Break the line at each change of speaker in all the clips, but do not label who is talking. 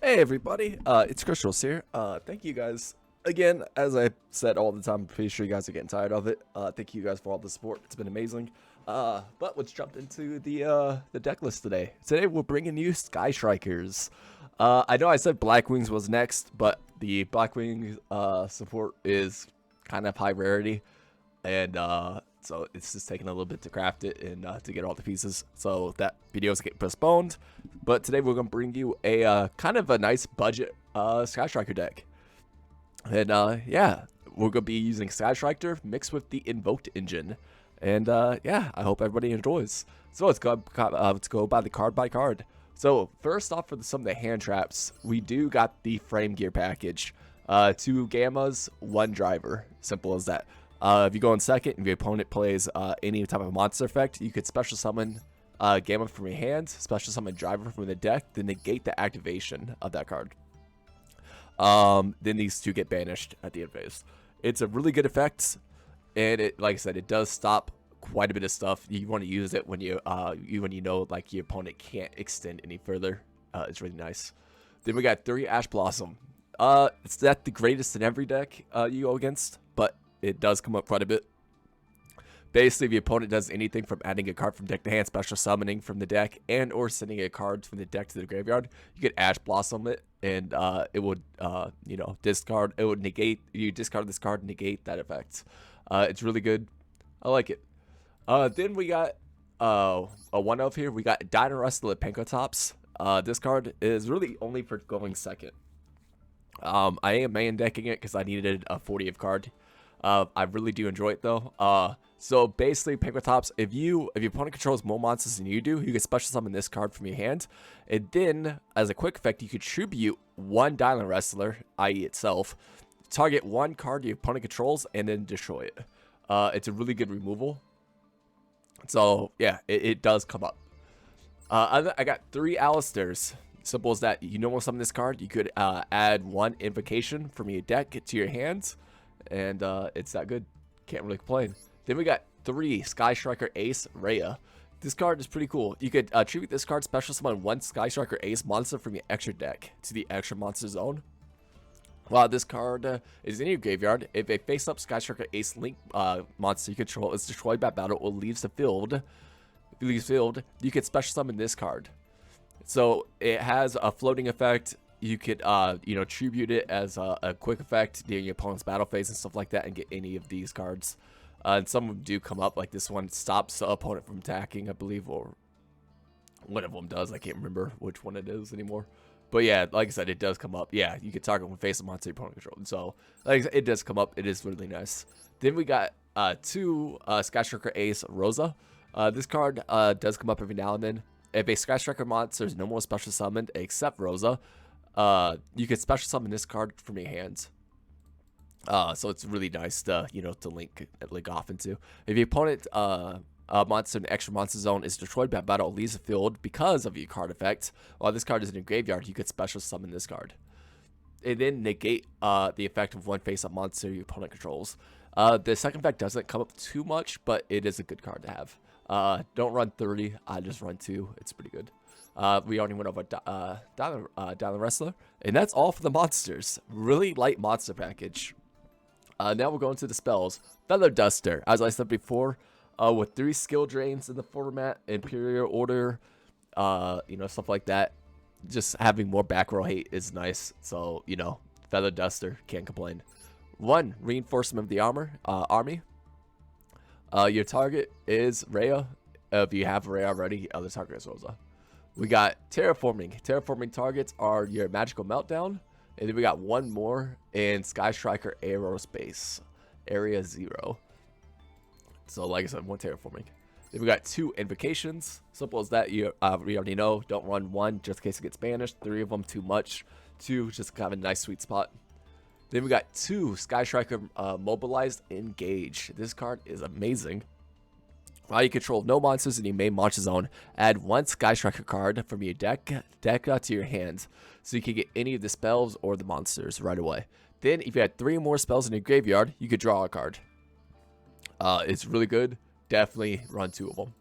Hey everybody, it's Crystals here. Thank you guys again. As I said all the time, I'm pretty sure you guys are getting tired of it. Thank you guys for all the support. It's been amazing. But let's jump into the deck list today. Today we're bringing you Sky Strikers. I know I said Black Wings was next, but the Black Wings support is kind of high rarity, and so it's just taking a little bit to craft it and to get all the pieces. So that video is getting postponed. But today we're gonna bring you a kind of a nice budget Sky Striker deck. And yeah, we're gonna be using Sky Striker mixed with the Invoked engine. And yeah, I hope everybody enjoys. So let's go by the card. So first off, for some of the hand traps, we do got the frame gear package. 2 gammas, 1 driver. Simple as that. If you go in second, if your opponent plays any type of monster effect, you could special summon gamma from your hand, special summon driver from the deck, then negate the activation of that card. Then these 2 get banished at the end phase. It's a really good effect, and it, like I said, it does stop quite a bit of stuff. You want to use it when you know like your opponent can't extend any further. It's really nice. Then we got 3 Ash Blossom. It's not the greatest in every deck you go against, but it does come up quite a bit. Basically, if your opponent does anything from adding a card from deck to hand, special summoning from the deck, and or sending a card from the deck to the graveyard, you could Ash Blossom it, and it would, you know, discard. It would negate. You discard this card, negate that effect. It's really good. I like it. Then we got a one of here. We got Dino Wrestler Panko Tops. This card is really only for going second. I am main decking it because I needed a 40th card. I really do enjoy it though. So basically, Pankratops, if your opponent controls more monsters than you do, you can special summon this card from your hand, and then as a quick effect, you could tribute 1 Dino Wrestler, i.e. itself, target 1 card your opponent controls, and then destroy it. It's a really good removal. So yeah, it does come up. I got 3 Alistairs. Simple as that. You normal summon this card, you could add 1 Invocation from your deck to your hands, and it's that good. Can't really complain. Then we got 3 Sky Striker Ace Rhea. This card is pretty cool. You could tribute this card, special summon 1 Sky Striker Ace monster from your extra deck to the extra monster zone. While this card is in your graveyard, if a face-up Sky Striker Ace Link monster you control is destroyed by battle or leaves the field, you could special summon this card. So it has a floating effect. You could, you know, tribute it as a quick effect during your opponent's battle phase and stuff like that, and get any of these cards. And some of them do come up, like this one stops the opponent from attacking, I believe, or one of them does. I can't remember which one it is anymore. But yeah, like I said, it does come up. Yeah, you could target one face a monster your opponent controls. So like I said, it does come up. It is really nice. Then we got 2 Sky Striker Ace Rosa. This card does come up every now and then. If a Sky Striker monster is no more special summoned except Rosa, you can special summon this card from your hands. So it's really nice to, you know, to link off into. If your opponent monster in the extra monster zone is destroyed by battle or leaves the field because of your card effect, while this card is in your graveyard, you could special summon this card. And then negate the effect of 1 face-up monster your opponent controls. The second effect doesn't come up too much, but it is a good card to have. Don't run 30, I just run 2. It's pretty good. We already went over Dino Wrestler, and that's all for the monsters. Really light monster package. Now we're going to the spells. Feather Duster, as I said before, with 3 skill drains in the format, Imperial Order, you know, stuff like that. Just having more back row hate is nice. So, you know, Feather Duster, can't complain. 1 reinforcement of the army. Your target is Rhea. If you have Rhea already, the target is Rosa. We got Terraforming. Terraforming targets are your Magical Meltdown. And then we got 1 more in Sky Striker Aerospace, Area 0. So like I said, 1 Terraforming. Then we got 2 Invocations. Simple as that. We already know. Don't run 1 just in case it gets banished. 3 of them too much. 2 just kind of a nice sweet spot. Then we got 2 Sky Striker Mobilized Engage. This card is amazing. While you control no monsters in your main monster zone, add 1 Sky Striker card from your deck to your hand, so you can get any of the spells or the monsters right away. Then, if you had 3 more spells in your graveyard, you could draw a card. It's really good. Definitely run 2 of them.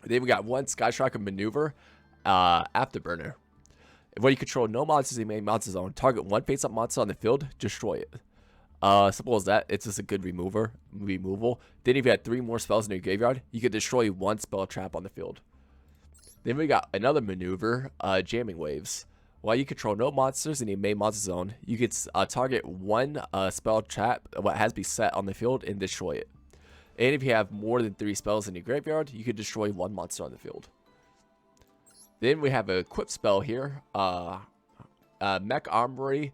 Then we got 1 Sky Striker Maneuver Afterburner. When you control no monsters in the main monster zone, target one face-up monster on the field, destroy it. Simple as that. It's just a good removal. Then if you had 3 more spells in your graveyard, you could destroy 1 spell trap on the field. Then we got another maneuver, jamming waves. While you control no monsters in the main monster zone, you could target 1 spell trap what has to be set on the field and destroy it. And if you have more than 3 spells in your graveyard, you could destroy 1 monster on the field. Then we have a equip spell here, Mech Armory,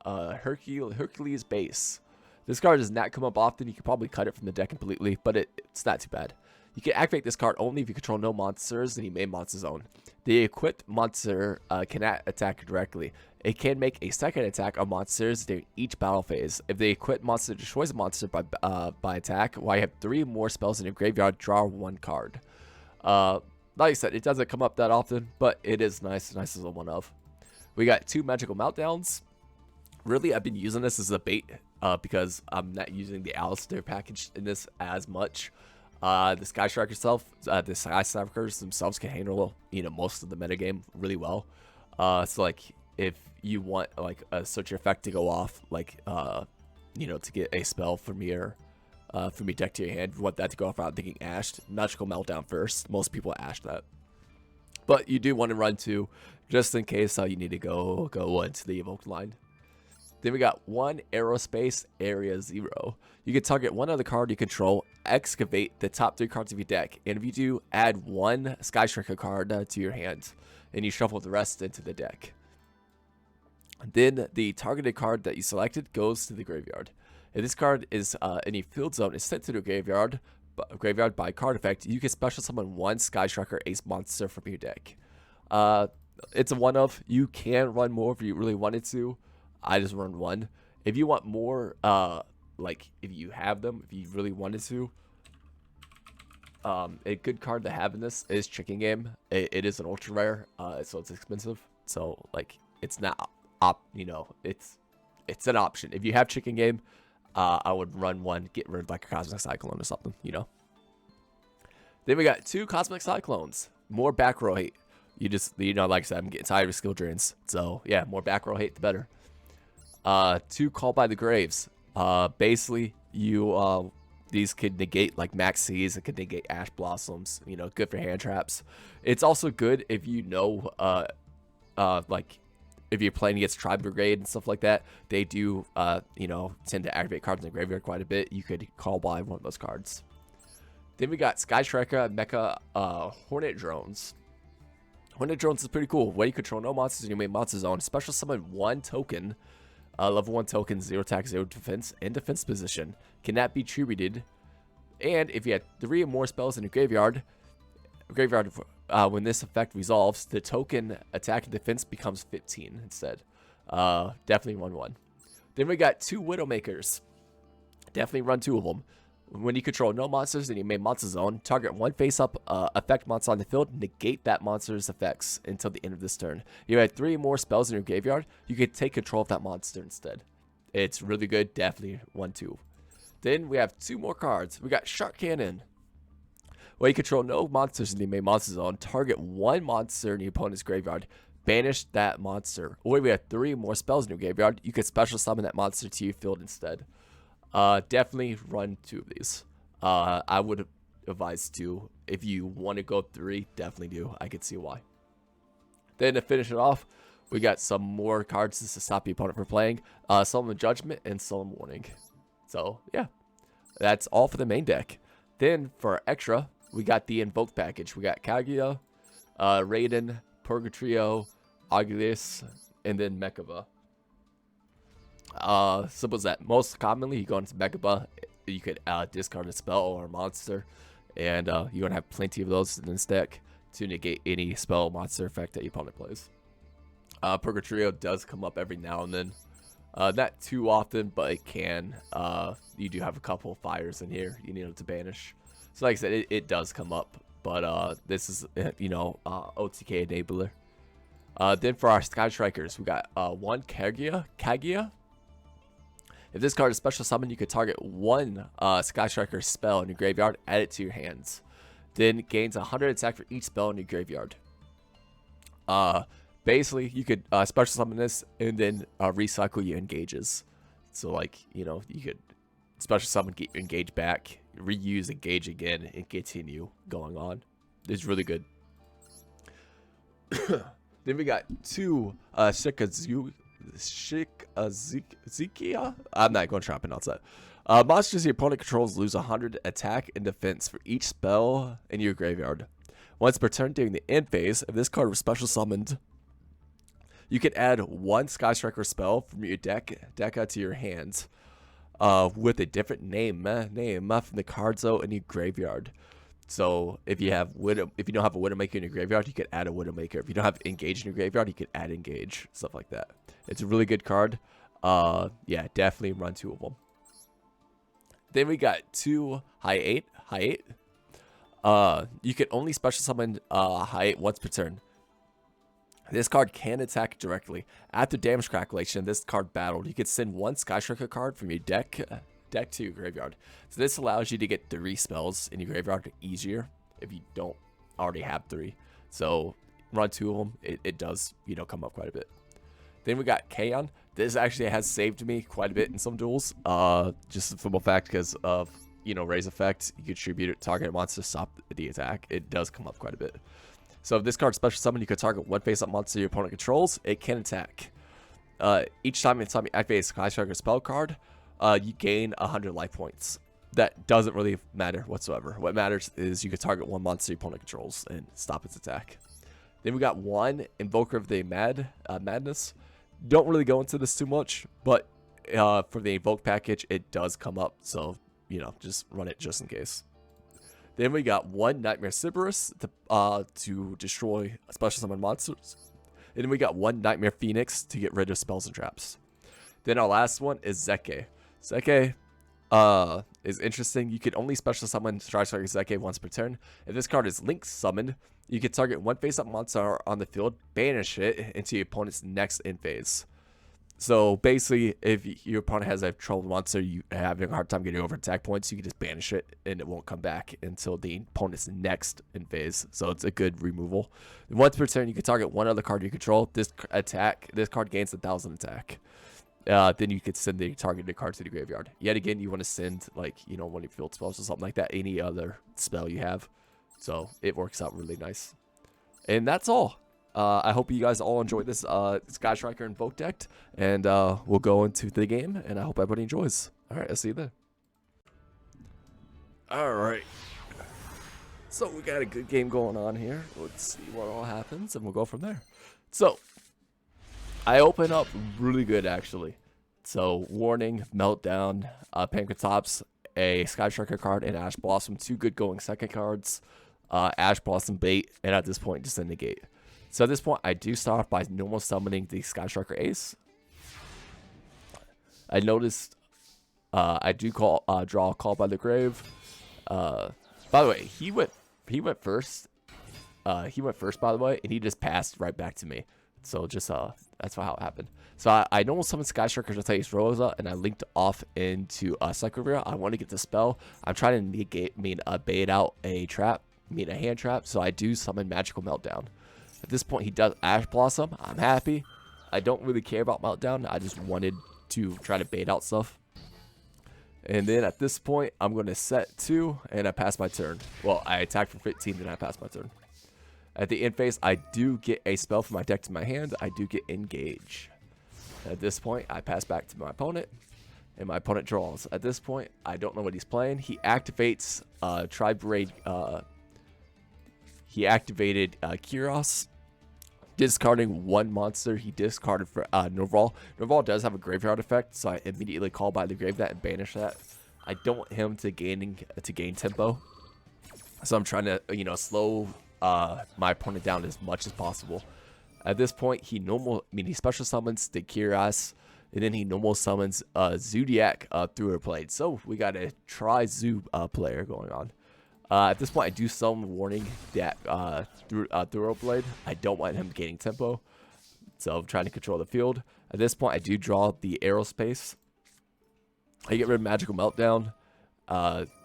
Hercules Base. This card does not come up often. You can probably cut it from the deck completely, but it's not too bad. You can activate this card only if you control no monsters in the main monster zone. The equipped monster cannot attack directly. It can make a second attack on monsters during each battle phase. If the equipped monster destroys a monster by attack, while you have 3 more spells in your graveyard, draw 1 card. Like I said, it doesn't come up that often, but it is nice as a one-of. We got 2 magical meltdowns. Really, I've been using this as a bait because I'm not using the Alistair package in this as much. The Sky Strikers themselves can handle, most of the metagame really well. So like if you want like a search effect to go off, like to get a spell from your deck to your hand, you want that to go off without thinking ashed. Magical Meltdown first. Most people ash that, but you do want to run 2 just in case you need to go into the Invoked line. Then we got 1 Aerospace Area 0. You can target 1 other card you control, excavate the top 3 cards of your deck, and if you do, add 1 Sky Striker card to your hand, and you shuffle the rest into the deck. Then the targeted card that you selected goes to the graveyard. If this card is in a field zone, is sent to the graveyard by card effect, you can special summon 1 Sky Striker Ace monster from your deck. It's a one-of. You can run more if you really wanted to. I just run 1. If you want more, like if you have them, if you really wanted to, a good card to have in this is Chicken Game. It is an ultra rare, so it's expensive. So like it's not it's an option. If you have Chicken Game, I would run 1, get rid of like a Cosmic Cyclone or something, Then we got 2 Cosmic Cyclones, more back row hate. Like I said, I'm getting tired of skill drains. So yeah, more back row hate, the better. 2 Call by the Graves. Basically, these could negate like Max Seas. It could negate Ash Blossoms. Good for hand traps. It's also good if like if you're playing against Tribe Brigade and stuff like that. They do tend to activate cards in the graveyard quite a bit. You could call by one of those cards. Then we got Sky Striker Mecha Hornet Drones. Hornet Drones is pretty cool. When you control no monsters in your main monster zone, special summon 1 token. Level 1 token, 0 attack, 0 defense, and defense position. Cannot be tributed. And if you had 3 or more spells in your graveyard, when this effect resolves, the token attack and defense becomes 15 instead. Definitely run 1. Then we got 2 Widowmakers. Definitely run 2 of them. When you control no monsters in your main monster zone, target 1 face-up effect monster on the field, negate that monster's effects until the end of this turn. You had 3 more spells in your graveyard, you could take control of that monster instead. It's really good, definitely 1-2. Then we have 2 more cards. We got Shark Cannon. When you control no monsters in the main monster zone, target 1 monster in your opponent's graveyard, banish that monster. Or if you have 3 more spells in your graveyard, you could special summon that monster to your field instead. Definitely run 2 of these. I would advise 2. If you want to go 3, definitely do. I could see why. Then to finish it off, we got some more cards to stop the opponent from playing. Solemn Judgment and Solemn Warning. So yeah, that's all for the main deck. Then for our extra, we got the Invoked package. We got Kaguya, Raiden, Purgatrio, Aguilis, and then Mechaba. Simple as that. Most commonly, you go into Mechaba, you could discard a spell or a monster, and you're gonna have plenty of those in this deck to negate any spell monster effect that your opponent plays. Purgatrio does come up every now and then, not too often, but it can. You do have a couple of fires in here you need to banish. So like I said, it does come up, but this is OTK enabler. Then for our Sky Strikers, we got 1 Kaguya. If this card is special summon, you could target 1 Sky Striker spell in your graveyard, add it to your hands. Then gains 100 attack for each spell in your graveyard. basically, you could special summon this and then recycle your engages. So, like, you know, you could special summon, get your engage back, reuse engage again, and continue going on. It's really good. Then we got 2 Shikazikia. I'm not going to try to pronounce that. Monsters your opponent controls lose 100 attack and defense for each spell in your graveyard. Once per turn during the end phase, if this card was special summoned, you can add 1 Sky Striker spell from your deck to your hands with a different name from the cards out in your graveyard. So if you have if you don't have a Widowmaker in your graveyard, you could add a Widowmaker. If you don't have Engage in your graveyard, you could add Engage, stuff like that. It's a really good card. Yeah, definitely run 2 of them. Then we got 2 High 8. You can only special summon High 8 once per turn. This card can attack directly. After damage calculation, this card battled, you could send 1 Sky Striker card from your deck to your graveyard. So this allows you to get 3 spells in your graveyard easier if you don't already have 3. So run 2 of them. It does, you know, come up quite a bit. Then we got Kaon. This actually has saved me quite a bit in some duels. Just a simple fact because of, you know, Raise effect. You can tribute it, target a monster, stop the attack. It does come up quite a bit. So if this card special summon, you could target 1 face-up monster your opponent controls. It can attack. Each time you activate a Sky Striker spell card, you gain 100 life points. That doesn't really matter whatsoever. What matters is you can target 1 monster your opponent controls and stop its attack. Then we got 1 Invoker of the Madness. Don't really go into this too much, but for the Invoke package, it does come up. So, you know, just run it just in case. Then we got 1 Nightmare Cerberus to destroy special summon monsters. And then we got 1 Nightmare Phoenix to get rid of spells and traps. Then our last one is Zeke. Zeke is interesting. You can only special summon Striker Zeke once per turn. If this card is Link summoned, you can target 1 face-up monster on the field, banish it into your opponent's next end phase. So basically, if your opponent has a troubled monster, you having a hard time getting over attack points, you can just banish it and it won't come back until the opponent's next end phase. So it's a good removal. Once per turn, you can target 1 other card you control. This card gains 1,000 attack. Then you could send the targeted card to the graveyard. Yet again, you want to send, like, you know, one of your field spells or something like that, any other spell you have. So it works out really nice. And that's all. I hope you guys all enjoyed this Sky Striker Invoked deck, and we'll go into the game, and I hope everybody enjoys. All right, I'll see you then. All right. So we got a good game going on here. Let's see what all happens, and we'll go from there. So I open up really good, actually. So Warning, Meltdown, Pancratops, a Sky Striker card, and Ash Blossom. 2 good going second cards. Ash Blossom bait, and at this point, just negate. So at this point, I do start off by normal summoning the Sky Striker Ace. I noticed I do draw a Call by the Grave. By the way, he went first. He went first, by the way, and he just passed right back to me. So just that's how it happened. So I normal summon Sky Striker to Taste Rosa, and I linked off into Psychovia. I want to get the spell. I'm trying to negate, bait out a trap, a hand trap. So I do summon Magical Meltdown. At this point, he does Ash Blossom. I'm happy. I don't really care about Meltdown. I just wanted to try to bait out stuff. And then at this point, I'm going to set 2, and I pass my turn. Well, I attack for 15, then I pass my turn. At the end phase, I do get a spell from my deck to my hand. I do get Engage. At this point, I pass back to my opponent, and my opponent draws. At this point, I don't know what he's playing. He activates Tri-Braid. He activated Kyros, discarding 1 monster. He discarded for Norval. Norval does have a graveyard effect, so I immediately call by the grave that and banish that. I don't want him to gain tempo, so I'm trying to, you know, slow my opponent down as much as possible. At this point, he special summons the Kyros, and then he normal summons Zodiac through a blade. So we got a tri-Zoo player going on. At this point, I do summon Warning that through Blade. I don't want him gaining tempo, so I'm trying to control the field. At this point, I do draw the Aerospace. I get rid of Magical Meltdown.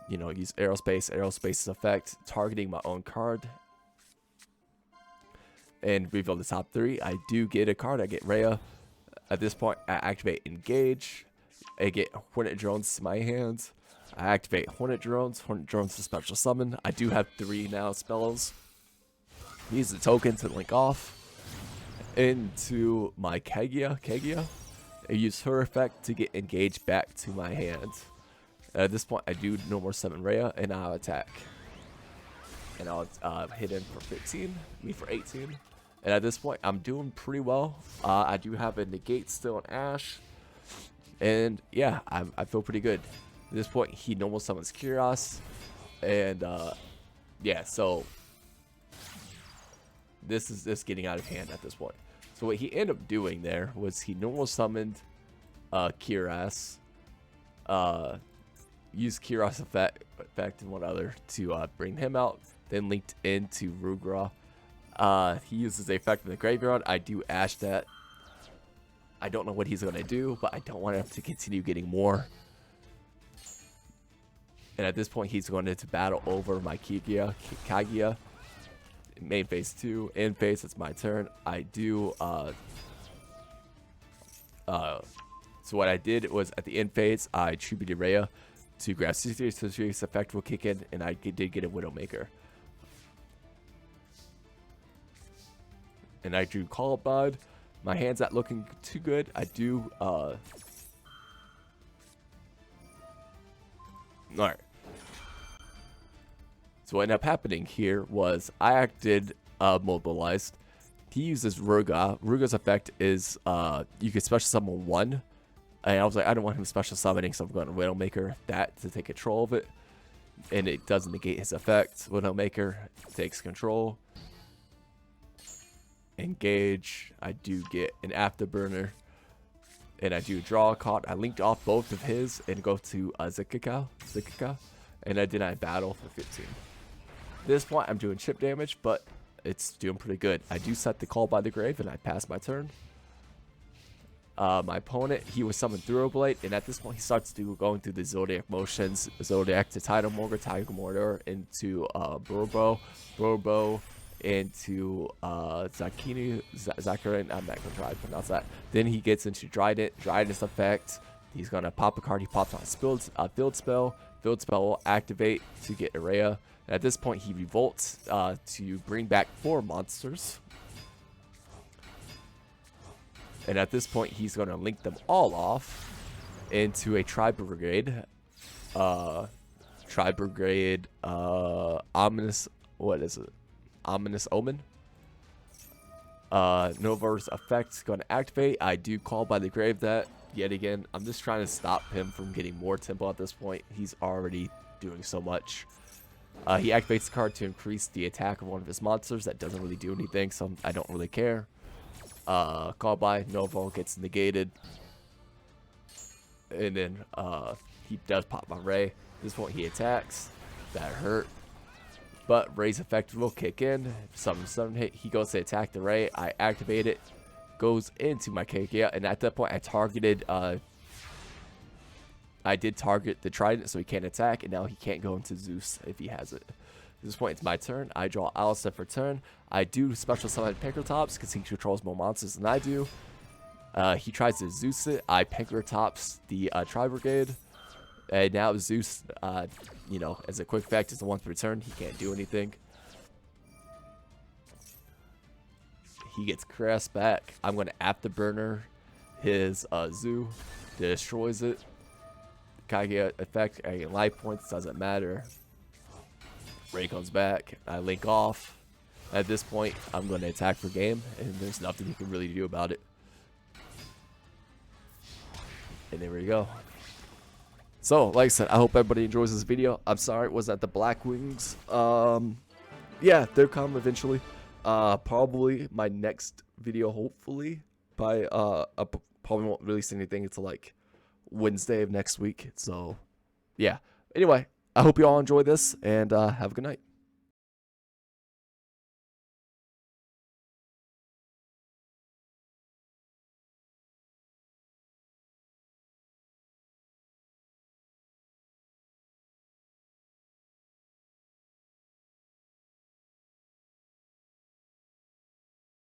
You know, use Aerospace's effect, targeting my own card. and reveal the top 3, I do get a card. I get Rhea. At this point, I activate Engage. I get Hornet Drones to my hands. I activate Hornet Drones. Hornet Drones to special summon. I do have 3 now spells. Use the token to link off into my Kaguya. I use her effect to get engaged back to my hand. At this point, I do no more summon Rhea, and I'll attack. And I'll hit him for 15, me for 18. And at this point, I'm doing pretty well. I do have a negate still on Ash. And yeah, I feel pretty good. At this point, he normal summons Kyros. And yeah, so this is just getting out of hand at this point. So what he ended up doing there was he normal summoned Kyros. Used Kyros effect and one other to bring him out. Then linked into Rugra. He uses the effect in the graveyard. I do Ash that. I don't know what he's going to do, but I don't want him to continue getting more. And at this point, he's going to battle over my Kaguya. Main phase 2. In phase, it's my turn. I do. So what I did was at the end phase, I tributed Rhea to grab 60, so Serious effect will kick in, and I did get a Widowmaker. And I drew Call Bud. My hand's not looking too good. I do, alright. So what ended up happening here was I acted mobilized. He uses Ruga. Ruga's effect is you can special summon 1. And I was like, I don't want him special summoning, so I'm going to Widowmaker that to take control of it. And it doesn't negate his effect. Widowmaker takes control. Engage. I do get an Afterburner. And I do draw a card. I linked off both of his and go to Zikika. And I deny battle for 15. At this point, I'm doing chip damage, but it's doing pretty good. I do set the Call by the Grave, and I pass my turn. My opponent, he was summoned through a blade, and at this point, he starts going through the Zodiac motions. Zodiac to Tidal Mortar into Burbo into Zakarin. I'm not going to try to pronounce that. Then he gets into Dryden's effect. He's going to pop a card. He pops on Field Spell. Field Spell will activate to get Rhea. And at this point, he revolts to bring back 4 monsters. And at this point, he's going to link them all off into a Tribe Brigade. Ominous, what is it? Ominous Omen. Nova's effect is going to activate. I do Call by the Grave that yet again. I'm just trying to stop him from getting more tempo at this point. He's already doing so much. He activates the card to increase the attack of one of his monsters. That doesn't really do anything, so I don't really care. Call by Nova gets negated. And then he does pop my Ray. At this point, he attacks. That hurt. But Ray's effect will kick in. Summon hit. He goes to attack the Ray. I activate it. Goes into my Kaguya. And at that point, I targeted. I did target the Trident, so he can't attack. And now he can't go into Zeus if he has it. At this point, it's my turn. I draw Alistair for turn. I do special summon Pinkertops because he controls more monsters than I do. He tries to Zeus it. I Pinkertops the Tribe Brigade. And now Zeus, you know, as a quick effect, is the one per turn. He can't do anything. He gets Caress back. I'm going to Afterburner his Zoo. Destroys it. Kaguya effect. I get life points. Doesn't matter. Ray comes back. I link off. At this point, I'm going to attack for game. And there's nothing you can really do about it. And there we go. So, like I said, I hope everybody enjoys this video. I'm sorry it was at the Black Wings. Yeah, they'll come eventually. Probably my next video, hopefully. I probably won't release anything until like Wednesday of next week. So, yeah. Anyway, I hope you all enjoy this, and have a good night.